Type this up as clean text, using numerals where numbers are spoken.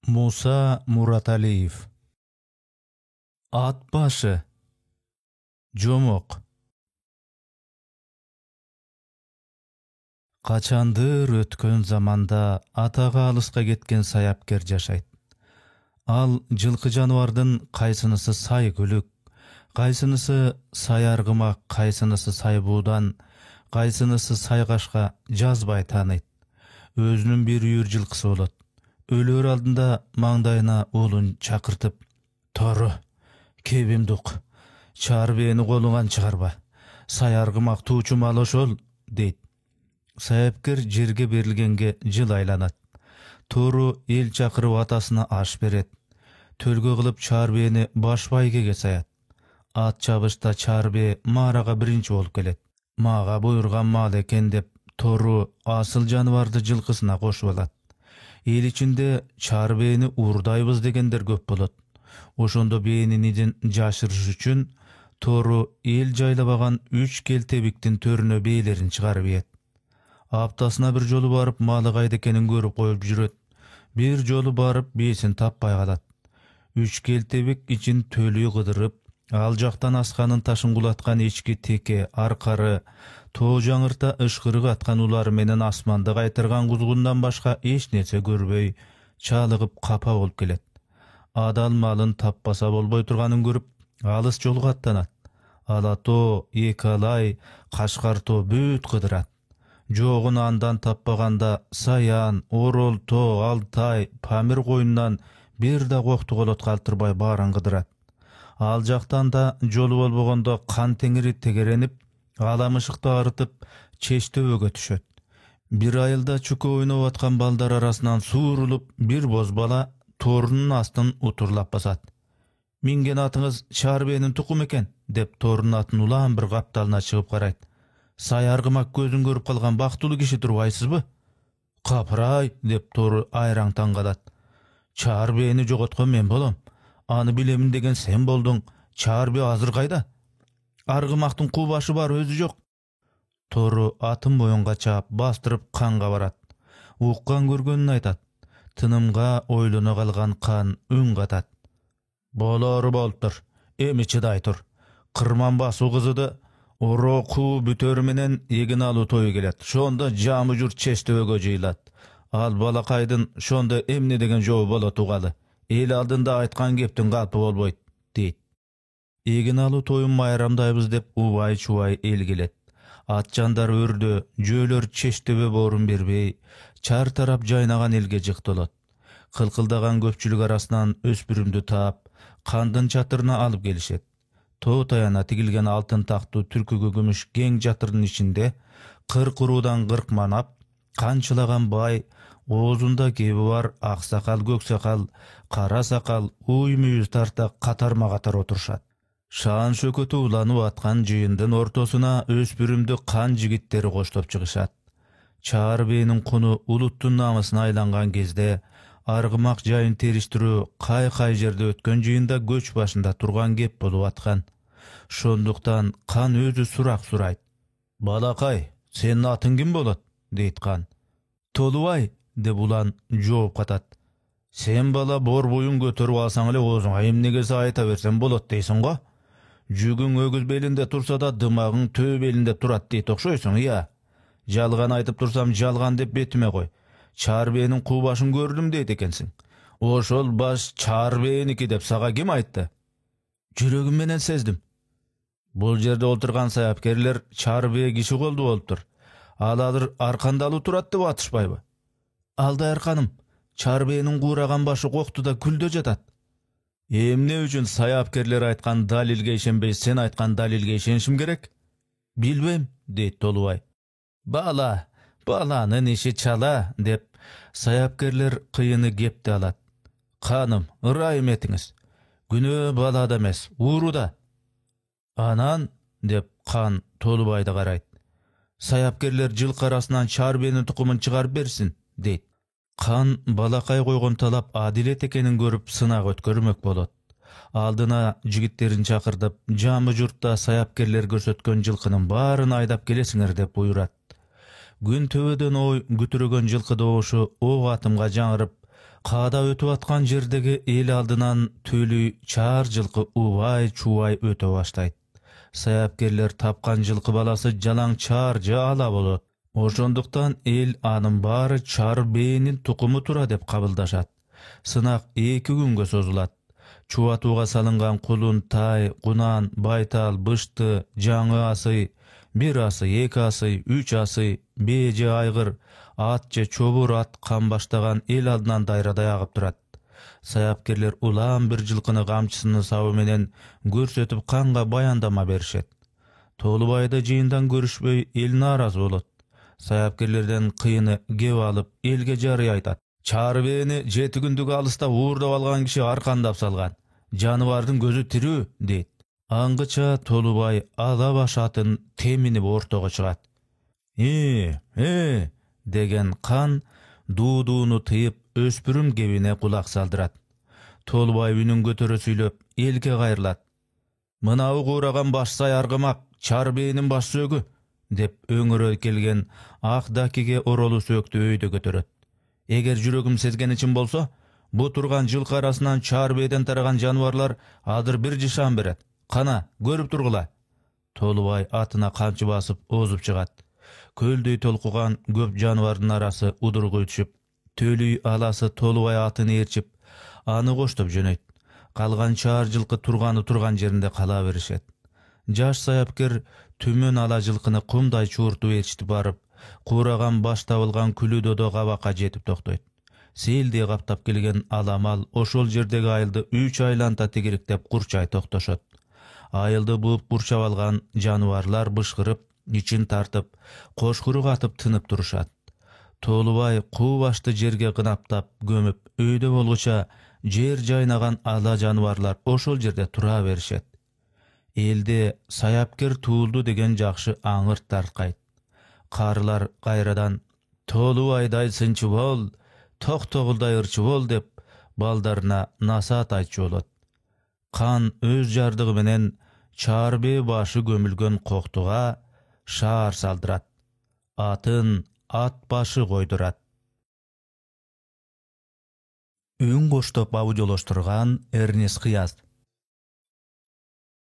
Муса Мураталиев. Ат башы. Жомок. Качандыр өткөн заманда атага алыска кеткен саяпкер жашайт. Ал жылкы жаныбардын кайсынысы сай күлүк, кайсынысы сай аргымак, кайсынысы сай буудан, кайсынысы сай кашка жазбай тааныйт. Өзүнүн бир үйүр жылкысы болот. Өлөр алдында маңдайына уулун чакыртып, "Тору, кебимдук, чаар бээни колуңан чыгарба. Сай аргымак туучу мал ошол", дейт. Саяпкер жерге берилгенге жыл айланат. Тору эл чакырып атасына аш берет. Төлгө кылып чаар бээни баш байгеге саят. Ат чабышта чаар бээ маарага биринчи болуп келет. Мага буйрган мал экен деп Тору асыл жаныбарды жылкысына кошуп алат. Эл ичинде чаар бээни уурдайбыз дегендер көп болот. Ошондо бээнин идин жашырыш үчүн Тору эл жайлабаган 3 келтебиктин төрүнө бээлерин чыгарып ийет. Аптасына bir жолу барып малы кайда экенин көрүп коюп жүрөт. Bir жолу барып бээсин таппай калат. 3 келтебик ичин төлүй кыдырып, ал жактан асканын ташын кулаткан эчки теке, аркары, тоо жаңырта ышкырык аткан улары менен асманды кайтырган кузгундан башка эч нерсе көрбөй, чалыгып капа болуп келет. Адал малын таппаса болбой турганын көрүп, алыс жолго аттанат. Ала тоо, эки алай, Кашкар тоо бүт кыдырат. Жогун андан таппаганда Саян, Орол тоо, Алтай, Памир коюнунан бир да коктуголот калтырбай баарын кыдырат. Ал жактан да жолу болбогондо кан теңири тегеренип, аламышыкты арытып, чечтөбөгө түшөт. Bir айылда чүкө ойноп аткан балдар арасынан суурулуп, bir боз бала торунун астын утурлап басат. "Минген атыңыз чаар бээнин тукум экен", деп торунун атын улаан bir капталына чыгып карайт. "Сай аргымак көзүн көрүп калган бактылуу киши турбайсызбы?" "Капырай", деп тору айраң таң калат. "Чаар бээни жоготкон мен болом. Аны билемин деген сен болдуң. Чаар бээ азыр кайда? Аргымактын куу башы бар, өзү жок." Тору атын боюнга чаап бастырып канга барат. Уккан көргөнүн айтат. Тынымга ойлоно калган кан үн катат. "Болору болуптур. Эми чыдай тур. Кырман басуу кызыды. Оро куу бүтөрү менен эгин алуу тою келет. Шондо жамы журт чечтөбөгө жыйылат. Ал балакайдын шондо эмне деген жобу болот угалы. Эл алдында айткан кептин калпы болбойт", дейт. Эгин алуу тоюн майрамдайбыз деп убай-чубай эл келет. Ат жандар өрдө, жөөлөр чечтөбө боорун бербей, чар тарап жайнаган элге жыктолот. Кылкылдаган көпчүлүк арасынан өспүрүмдү таап, кандын чатырына алып келишет. Тоо таяна тигилген алтын тактуу түркүгө күмүш кең чатырдын ичинде 40 уруудан 40 манап, канчылаган бай, оозунда кеби бар ак сакал, көк сакал, кара сакал, уй мүйүз тарта катарма катар отурушат. Шаан шөкөтү уланып аткан жыйындын ортосуна өспүрүмдү кан жигиттери коштоп чыгышат. Чаар бээнин куну улуттун намысына айланган кезде аргымак жайын териштирүү кай жерде өткөн жыйында көч башында турган кеп болуп аткан. Шондуктан кан өзү сурак сурайт. "Балакай, сенин атың ким болот?" дейт кан. "Толубай", деп улан жооп катат. "Сен бала бор буюн көтөрүп алсаң эле оозуңа эмнегесе айта берсең болот дейсиң го. Жүгүң өгүз белинде турса да дымагың төө белинде турат дейт окшойсуң, ыя. Жалган айтып турсам жалган деп бетиме кой. Чаар бээнин куу башын көрдүм дейт экенсиң. Ошол баш чаар бээники деп сага ким айтты?" "Жүрөгүм менен сездим." "Бул жерде отурган саяпкерлер чаар бээ киши колду болуптур. Ал азыр аркандалуу турат деп атышпайбы?" "Алдай арканым, чаар бээнин куураган башы коктуда күлдө жатат." "Эмне үчүн саяпкерлер айткан далилге ишенбей, сен айткан далилге ишенишим керек?" "Билбейм", дейт Толубай. Баланын иши чала", деп саяпкерлер кыйыны кепти алат. "Каным, ырайым этиңиз. Күнөө балада эмес, ууруда." "Анан", деп кан Толубайды карайт. "Саяпкерлер жылкы арасынан чаар бээнин тукумун чыгарып берсин", дейт. Кан балакай койгон талап адилет экенин көрүп сынак өткөрмөк болот. Алдына жигиттерин чакыртып, жамы журтта саяпкерлер көрсөткөн жылкынын баарын айдап келесиңер деп буйрат. Күн төбөдөн ой күтүрөгөн жылкы добушу ок атымга жаңырып, Каада өтүп аткан жердеги эл алдынан төлүй чаар жылкы убай-чубай өтө баштайт. Саяпкерлер тапкан жылкы баласы жалаң чаар же ала болот. Ошондуктан эл анын баары чар бээнин тукуму тура деп кабылдашат. Сынак 2 күнгө созулат. Чубатууга салынган кулун, тай, кунан, байтал, бышты, жаңы асый, 1 асый, 2 асый, 3 асый, бээ же айгыр, ат же чобур ат кан баштаган эл алдынан дайрадай агып турат. Саяпкерлер улам бир жылкыны камчысынын сабы менен көрсөтүп канга баяндама беришет. Толубайды жыйындан көрүшпөй эл нааразы болот. Саяпкерлерден кыйыны кеп алып элге жарый айтат. Чары бээни 7 күндүк алыста уурдап алган киши аркандап салган. Жаныбардын көзү тирүү дейт. Аңгыча Толубай ала баш атын теминип ортого чыгат. Деген кан дуудууну тыйып өспүрүм кебине кулак салдырат. Толубай үнүн көтөрө сүйлөп элге кайрылат. Мынау куураган баш сай аргымак чар бээнин баш сөөгү деп өңөрө келген ак дакиге оролу сөктү өйдө көтөрөт. Эгер жүрөгүм сезген için болсо, бу турган жылкы арасынан чар бээден тараган жаныбарлар адыр бир жышан берет. Кана, көрүп тургула. Толубай атына камчы басып озуп чыгат. Көлдөй толкуган көп жаныбардын арасы удургуй түшүп, төлүй аласы Толубай атын ээрчип, аны коштоп жөнөйт. Калган чаар жылкы турган жеринде кала беришет. Жаш саяпкер түмөн ала жылкыны кумдай чууртуп ээрчитип барып, куураган баш табылган күлүдодо кабакка жетип токтойт. Селдей каптап келген аламал ошол жердеги айылды 3 айланта тигириктеп курчай токтошот. Айылды бууп курчап алган жаныбарлар бышкырып, ичин тартып, кошкурук атып тынып турушат. Толубай куу башты жерге кынаптап көмүп, өйдө болгуча жер жайнаган ала жаныбарлар ошол жерде тура беришет. Элде саяпкер туулду деген жакшы аңыр тарткайт. Карылар кайрадан Толубайдай сынчы бол, токтогулдай ырчы бол деп балдарына насаат айтчу болот. Кан өз жардыгы менен чарбе башы көмүлгөн коктуга шаар салдырат. Атын ат башы койдурат. Үн коштоп аудиолоштурган Эрнест Кыяз.